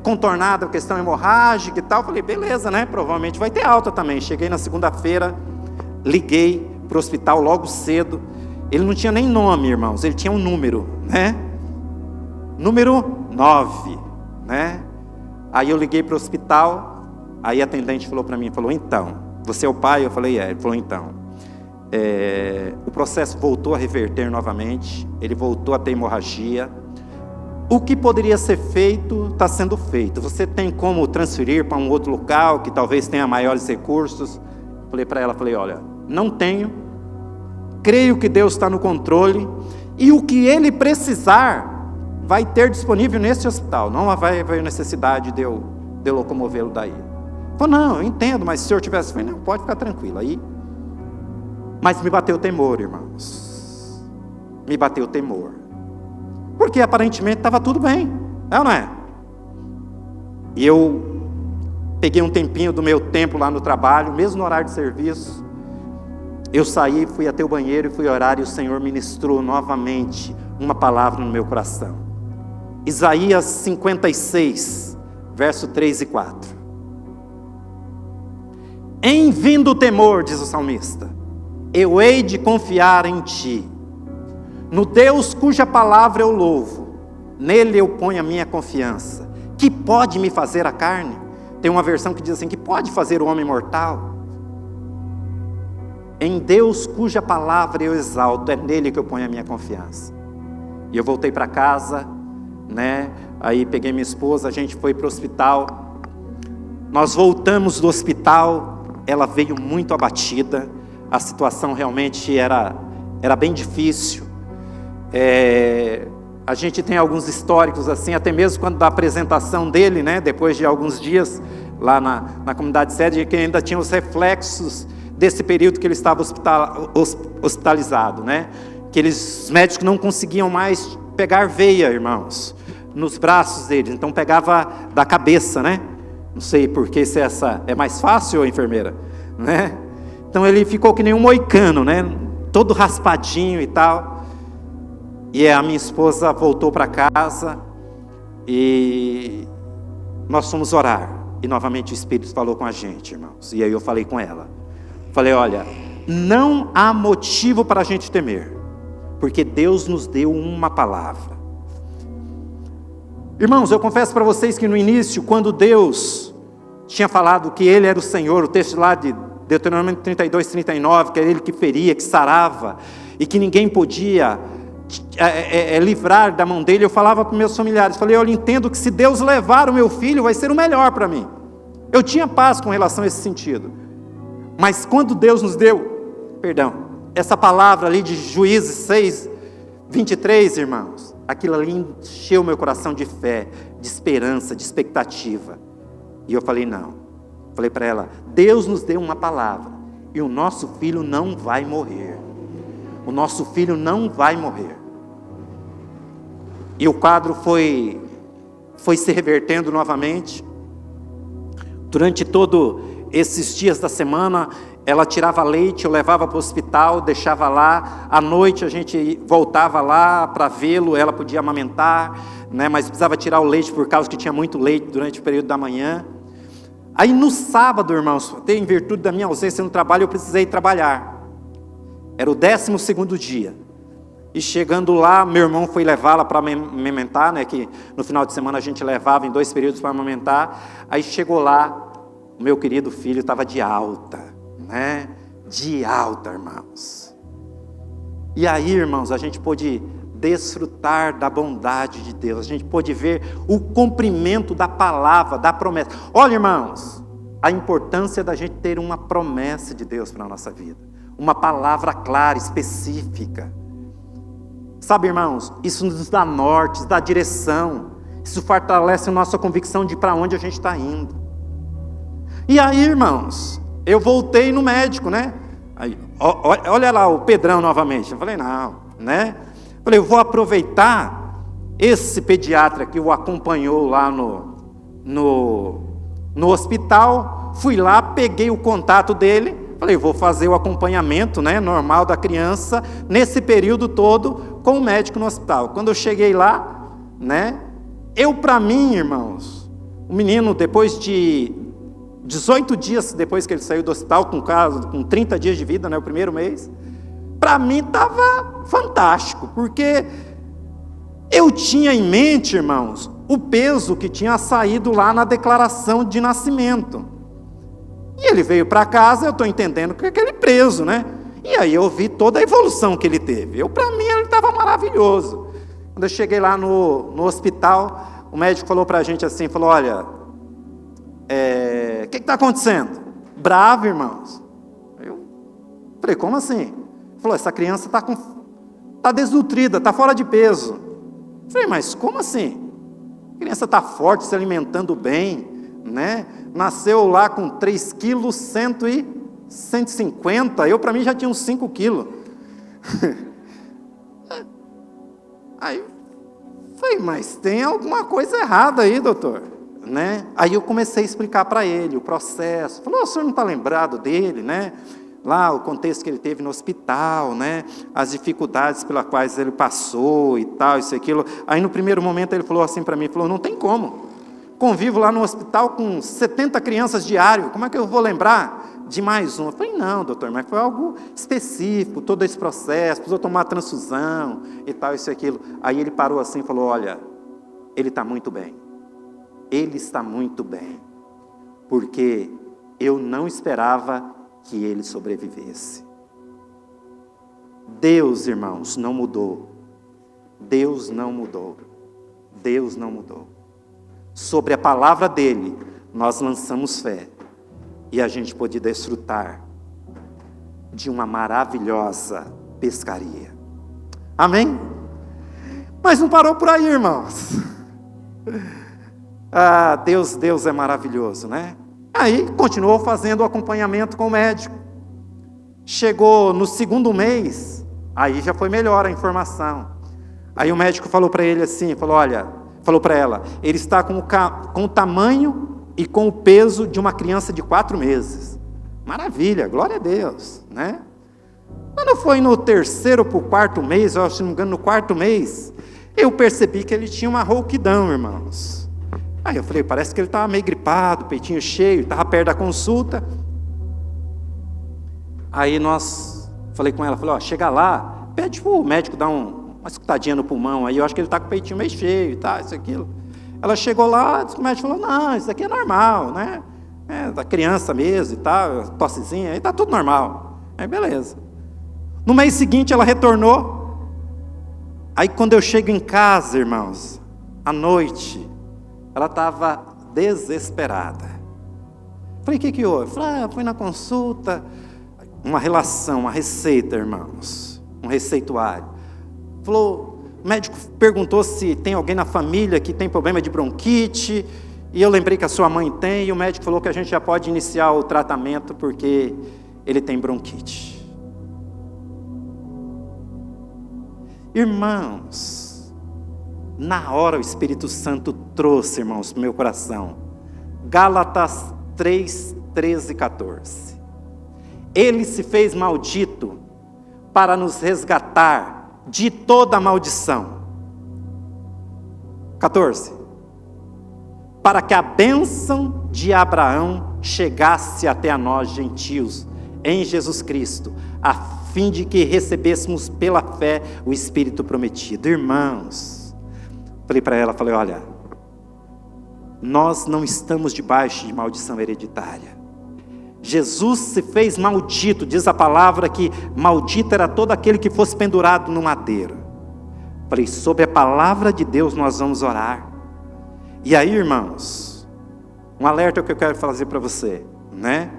contornado a questão hemorrágica e tal. Falei: beleza, né? Provavelmente vai ter alta também. Cheguei na segunda-feira, liguei para o hospital logo cedo. Ele não tinha nem nome, irmãos, ele tinha um número, né? Número 9, né? Aí eu liguei para o hospital. Aí a atendente falou para mim, falou: então, você é o pai? Eu falei: Ele falou: então, o processo voltou a reverter novamente, ele voltou a ter hemorragia. O que poderia ser feito, está sendo feito. Você tem como transferir para um outro local, que talvez tenha maiores recursos? Falei para ela, falei: olha, não tenho, creio que Deus está no controle, e o que Ele precisar, vai ter disponível nesse hospital, não vai haver necessidade de eu locomovê-lo daí. Falei: não, eu entendo, mas se o senhor tivesse... Falei: não, pode ficar tranquilo. Aí, mas me bateu o temor, irmãos. Me bateu o temor. Porque aparentemente estava tudo bem, é ou não é? E eu peguei um tempinho do meu tempo lá no trabalho, mesmo no horário de serviço. Eu saí, fui até o banheiro e fui orar, e o Senhor ministrou novamente uma palavra no meu coração. Isaías 56, verso 3 e 4. Em vindo o temor, diz o salmista, eu hei de confiar em ti. No Deus cuja palavra eu louvo, nele eu ponho a minha confiança. Que pode me fazer a carne? Tem uma versão que diz assim: que pode fazer o homem mortal? Em Deus cuja palavra eu exalto, é nele que eu ponho a minha confiança. E eu voltei para casa, né? Aí peguei minha esposa, a gente foi para o hospital. Nós voltamos do hospital. Ela veio muito abatida, a situação realmente era bem difícil. A gente tem alguns históricos assim, até mesmo quando da apresentação dele, né, depois de alguns dias lá na comunidade sede, que ainda tinha os reflexos desse período que ele estava hospitalizado, né? Que os médicos não conseguiam mais pegar veia, irmãos, nos braços dele, então pegava da cabeça, né? Não sei porque se essa é mais fácil, enfermeira, né? Então ele ficou que nem um moicano, né? Todo raspadinho e tal. E a minha esposa voltou para casa e nós fomos orar. E novamente o Espírito falou com a gente, irmãos. E aí eu falei com ela. Falei: olha, não há motivo para a gente temer, porque Deus nos deu uma palavra. Irmãos, eu confesso para vocês que no início, quando Deus tinha falado que Ele era o Senhor, o texto lá de Deuteronômio 32, 39, que era Ele que feria, que sarava, e que ninguém podia livrar da mão dele, eu falava para meus familiares, falei: eu entendo que se Deus levar o meu filho, vai ser o melhor para mim. Eu tinha paz com relação a esse sentido. Mas quando Deus nos deu, essa palavra ali de Juízes 6, 23, irmãos, aquilo ali encheu meu coração de fé, de esperança, de expectativa. E eu falei: não. Falei para ela: Deus nos deu uma palavra, e o nosso filho não vai morrer. O nosso filho não vai morrer. E o quadro foi se revertendo novamente. Durante todos esses dias da semana, ela tirava leite, eu levava para o hospital, deixava lá. À noite a gente voltava lá para vê-lo, ela podia amamentar, né? Mas precisava tirar o leite por causa que tinha muito leite durante o período da manhã. Aí no sábado, irmãos, em virtude da minha ausência no trabalho, eu precisei trabalhar. Era o 12º dia. E chegando lá, meu irmão foi levá-la para amamentar, né? Que no final de semana a gente levava em 2 períodos para amamentar. Aí chegou lá, o meu querido filho estava de alta, né? De alta, irmãos. E aí, irmãos, a gente pôde desfrutar da bondade de Deus. A gente pôde ver o cumprimento da palavra, da promessa. Olha, irmãos, a importância da gente ter uma promessa de Deus para a nossa vida. Uma palavra clara, específica. Sabe, irmãos, isso nos dá norte, dá direção. Isso fortalece a nossa convicção de para onde a gente está indo. E aí, irmãos, eu voltei no médico, né? Aí, olha lá o Pedrão novamente. Eu falei, não, né? Falei, eu vou aproveitar esse pediatra que o acompanhou lá no hospital. Fui lá, peguei o contato dele. Falei, vou fazer o acompanhamento, né, normal da criança, nesse período todo, com o médico no hospital. Quando eu cheguei lá, né, para mim, irmãos, o menino, depois de 18 dias depois que ele saiu do hospital, com 30 dias de vida, né, o primeiro mês, para mim estava fantástico, porque eu tinha em mente, irmãos, o peso que tinha saído lá na declaração de nascimento. E ele veio para casa, eu estou entendendo que é aquele preso, né? E aí eu vi toda a evolução que ele teve. Para mim, ele estava maravilhoso. Quando eu cheguei lá no hospital, o médico falou para a gente assim, falou, olha, o que está acontecendo? Bravo, irmãos. Eu falei, como assim? Ele falou, essa criança está desnutrida, está fora de peso. Eu falei, mas como assim? A criança está forte, se alimentando bem, né? Nasceu lá com 3 quilos, 150, para mim já tinha uns 5 quilos. Aí, falei, mas tem alguma coisa errada aí, doutor, né? Aí eu comecei a explicar para ele o processo. Falou, o senhor não está lembrado dele, né? Lá, o contexto que ele teve no hospital, né? As dificuldades pelas quais ele passou e tal, isso e aquilo. Aí, no primeiro momento, ele falou assim para mim, falou, não tem como. Convivo lá no hospital com 70 crianças diário, como é que eu vou lembrar de mais uma? Eu falei, não, doutor, mas foi algo específico, todo esse processo, precisou tomar transfusão e tal, isso e aquilo. Aí ele parou assim e falou, olha, ele está muito bem. Ele está muito bem, porque eu não esperava que ele sobrevivesse. Deus, irmãos, não mudou. Deus não mudou. Deus não mudou. Sobre a palavra dele, nós lançamos fé. E a gente pôde desfrutar de uma maravilhosa pescaria. Amém? Mas não parou por aí, irmãos. Ah, Deus é maravilhoso, né? Aí, continuou fazendo o acompanhamento com o médico. Chegou no 2º mês, aí já foi melhor a informação. Aí o médico falou para ele assim, falou para ela, ele está com o tamanho e com o peso de uma criança de 4 meses. Maravilha, glória a Deus, né? Quando foi no 3º para o 4º mês, eu se não me engano, no 4º mês, eu percebi que ele tinha uma rouquidão, irmãos. Aí eu falei, parece que ele estava meio gripado, peitinho cheio, estava perto da consulta. Aí falei com ela, chega lá, pede para o médico dar uma escutadinha no pulmão, aí eu acho que ele está com o peitinho meio cheio, tá, isso, aquilo. Ela chegou lá, o médico falou, não, isso aqui é normal, né? É da criança mesmo e tal, tossezinha, aí tá tudo normal. Aí beleza. No mês seguinte ela retornou. Aí quando eu chego em casa, irmãos, à noite, ela estava desesperada. Falei, o que houve? Falei, fui na consulta, uma relação, uma receita, irmãos, um receituário. Falou, o médico perguntou se tem alguém na família que tem problema de bronquite, e eu lembrei que a sua mãe tem, e o médico falou que a gente já pode iniciar o tratamento, porque ele tem bronquite. Irmãos, na hora o Espírito Santo trouxe, irmãos, para o meu coração, Gálatas 3, 13 e 14. Ele se fez maldito para nos resgatar de toda maldição. 14. Para que a bênção de Abraão chegasse até a nós, gentios, em Jesus Cristo, a fim de que recebêssemos pela fé o Espírito prometido. Irmãos, falei para ela, olha, nós não estamos debaixo de maldição hereditária. Jesus se fez maldito, diz a palavra que maldito era todo aquele que fosse pendurado no madeiro. Falei, sobre a palavra de Deus nós vamos orar. E aí, irmãos, um alerta que eu quero fazer para você, né?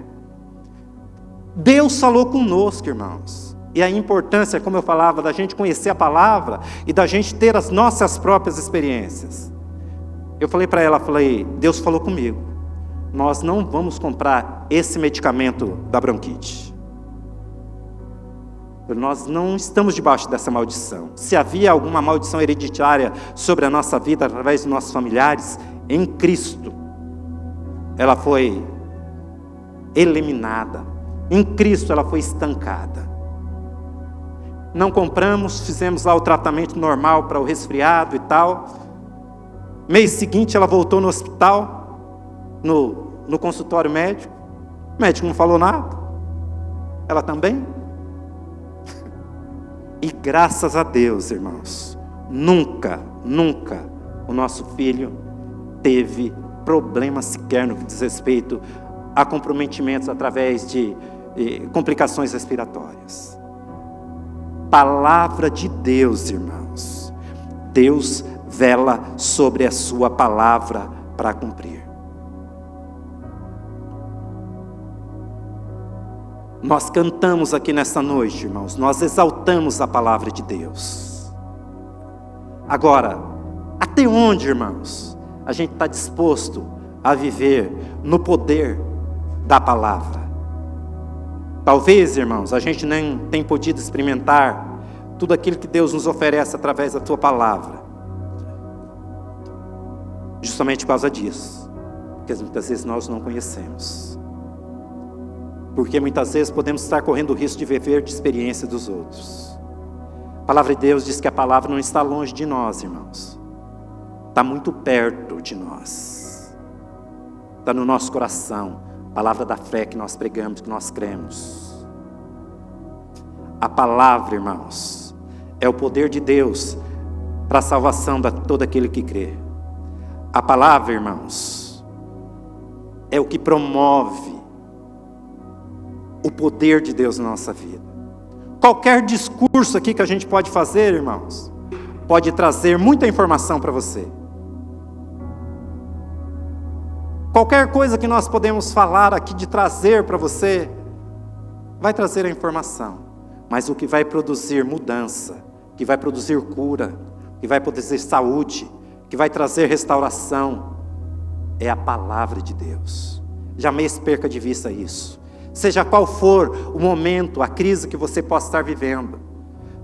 Deus falou conosco, irmãos. E a importância, como eu falava, da gente conhecer a palavra e da gente ter as nossas próprias experiências. Eu falei para ela, Deus falou comigo. Nós não vamos comprar esse medicamento da bronquite. Nós não estamos debaixo dessa maldição. Se havia alguma maldição hereditária sobre a nossa vida, através dos nossos familiares, em Cristo, ela foi eliminada. Em Cristo ela foi estancada. Não compramos, fizemos lá o tratamento normal para o resfriado e tal. Mês seguinte ela voltou no hospital, no consultório médico. O médico não falou nada. Ela também. E graças a Deus, irmãos, nunca o nosso filho teve problema sequer no que diz respeito a comprometimentos através de complicações respiratórias. Palavra de Deus, irmãos. Deus vela sobre a sua palavra para cumprir. Nós cantamos aqui nessa noite, irmãos, nós exaltamos a palavra de Deus. Agora, até onde, irmãos, a gente está disposto a viver no poder da palavra? Talvez, irmãos, a gente nem tenha podido experimentar tudo aquilo que Deus nos oferece através da tua palavra. Justamente por causa disso, porque muitas vezes nós não conhecemos. Porque muitas vezes podemos estar correndo o risco de viver de experiência dos outros. A palavra de Deus diz que a palavra não está longe de nós, irmãos. Está muito perto de nós. Está no nosso coração. A palavra da fé que nós pregamos, que nós cremos. A palavra, irmãos, é o poder de Deus para a salvação de todo aquele que crê. A palavra, irmãos, é o que promove o poder de Deus na nossa vida. Qualquer discurso aqui que a gente pode fazer, irmãos, pode trazer muita informação para você. Qualquer coisa que nós podemos falar aqui de trazer para você, vai trazer a informação. Mas o que vai produzir mudança, que vai produzir cura, que vai produzir saúde, que vai trazer restauração, é a palavra de Deus. Jamais perca de vista isso. Seja qual for o momento, a crise que você possa estar vivendo.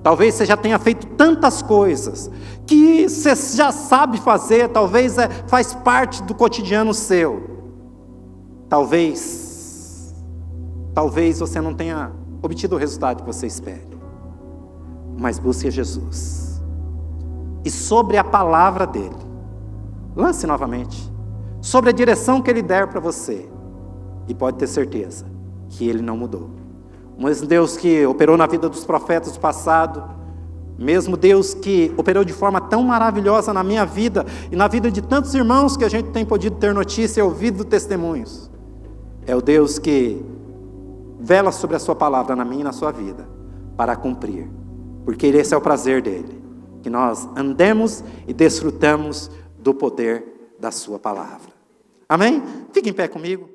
Talvez você já tenha feito tantas coisas que você já sabe fazer, talvez faz parte do cotidiano seu. Talvez você não tenha obtido o resultado que você espera. Mas busque Jesus. E sobre a palavra dele, lance novamente. Sobre a direção que ele der para você. E pode ter certeza que ele não mudou. O mesmo Deus que operou na vida dos profetas do passado, mesmo Deus que operou de forma tão maravilhosa na minha vida e na vida de tantos irmãos que a gente tem podido ter notícia e ouvido testemunhos, é o Deus que vela sobre a sua palavra na minha e na sua vida para cumprir, porque esse é o prazer dele, que nós andemos e desfrutamos do poder da sua palavra. Amém? Fique em pé comigo.